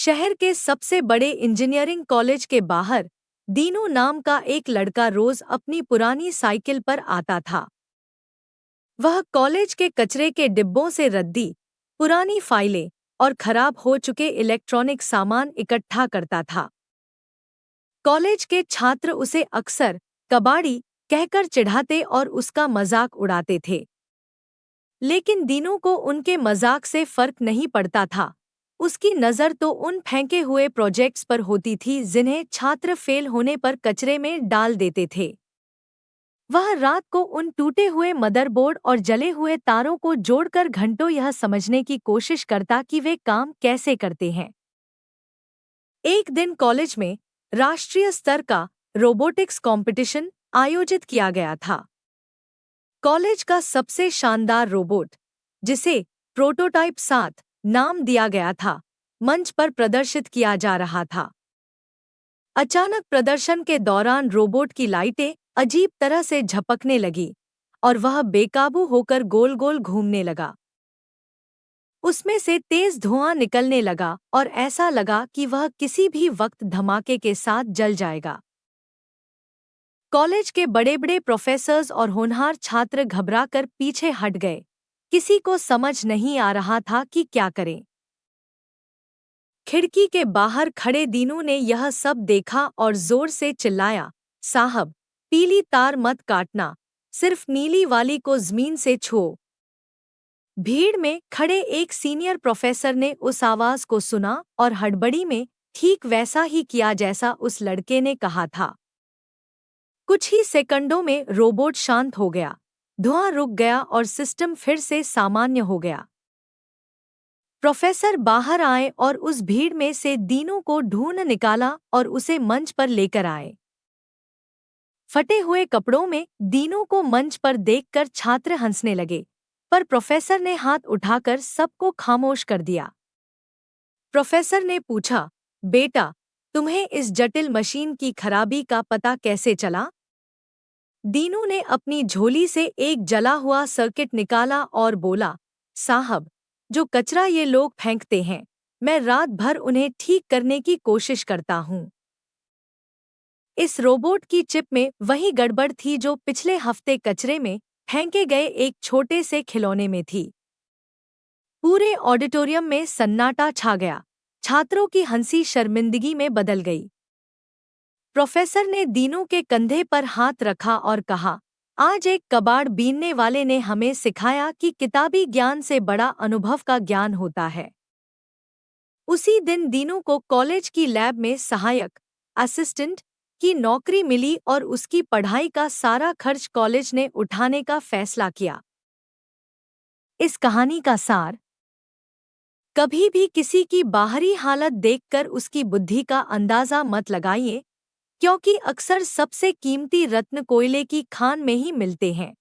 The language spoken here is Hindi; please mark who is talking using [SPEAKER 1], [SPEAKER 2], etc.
[SPEAKER 1] शहर के सबसे बड़े इंजीनियरिंग कॉलेज के बाहर दीनू नाम का एक लड़का रोज अपनी पुरानी साइकिल पर आता था। वह कॉलेज के कचरे के डिब्बों से रद्दी, पुरानी फाइलें और खराब हो चुके इलेक्ट्रॉनिक सामान इकट्ठा करता था। कॉलेज के छात्र उसे अक्सर कबाड़ी कहकर चिढ़ाते और उसका मजाक उड़ाते थे, लेकिन दीनू को उनके मजाक से फर्क नहीं पड़ता था। उसकी नज़र तो उन फेंके हुए प्रोजेक्ट्स पर होती थी जिन्हें छात्र फेल होने पर कचरे में डाल देते थे। वह रात को उन टूटे हुए मदरबोर्ड और जले हुए तारों को जोड़कर घंटों यह समझने की कोशिश करता कि वे काम कैसे करते हैं। एक दिन कॉलेज में राष्ट्रीय स्तर का रोबोटिक्स कंपटीशन आयोजित किया गया था। कॉलेज का सबसे शानदार रोबोट, जिसे प्रोटोटाइप 7 नाम दिया गया था, मंच पर प्रदर्शित किया जा रहा था। अचानक प्रदर्शन के दौरान रोबोट की लाइटें अजीब तरह से झपकने लगी और वह बेकाबू होकर गोल गोल घूमने लगा। उसमें से तेज धुआं निकलने लगा और ऐसा लगा कि वह किसी भी वक्त धमाके के साथ जल जाएगा। कॉलेज के बड़े-बड़े प्रोफेसर्स और होनहार छात्र घबराकर पीछे हट गए। किसी को समझ नहीं आ रहा था कि क्या करें। खिड़की के बाहर खड़े दीनू ने यह सब देखा और जोर से चिल्लाया, साहब, पीली तार मत काटना, सिर्फ नीली वाली को जमीन से छुओ। भीड़ में खड़े एक सीनियर प्रोफेसर ने उस आवाज को सुना और हड़बड़ी में ठीक वैसा ही किया जैसा उस लड़के ने कहा था। कुछ ही सेकंडों में रोबोट शांत हो गया, धुआं रुक गया और सिस्टम फिर से सामान्य हो गया। प्रोफेसर बाहर आए और उस भीड़ में से दीनू को ढूंढ निकाला और उसे मंच पर लेकर आए। फटे हुए कपड़ों में दीनू को मंच पर देखकर छात्र हंसने लगे, पर प्रोफेसर ने हाथ उठाकर सबको खामोश कर दिया। प्रोफेसर ने पूछा, बेटा, तुम्हें इस जटिल मशीन की खराबी का पता कैसे चला? दीनू ने अपनी झोली से एक जला हुआ सर्किट निकाला और बोला, साहब, जो कचरा ये लोग फेंकते हैं, मैं रात भर उन्हें ठीक करने की कोशिश करता हूँ। इस रोबोट की चिप में वही गड़बड़ थी जो पिछले हफ्ते कचरे में फेंके गए एक छोटे से खिलौने में थी। पूरे ऑडिटोरियम में सन्नाटा छा गया। छात्रों की हंसी शर्मिंदगी में बदल गई। प्रोफेसर ने दीनू के कंधे पर हाथ रखा और कहा, आज एक कबाड़ बीनने वाले ने हमें सिखाया कि किताबी ज्ञान से बड़ा अनुभव का ज्ञान होता है। उसी दिन दीनू को कॉलेज की लैब में सहायक असिस्टेंट की नौकरी मिली और उसकी पढ़ाई का सारा खर्च कॉलेज ने उठाने का फैसला किया। इस कहानी का सार: कभी भी किसी की बाहरी हालत देखकर उसकी बुद्धि का अंदाजा मत लगाइए, क्योंकि अक्सर सबसे कीमती रत्न कोयले की खान में ही मिलते हैं।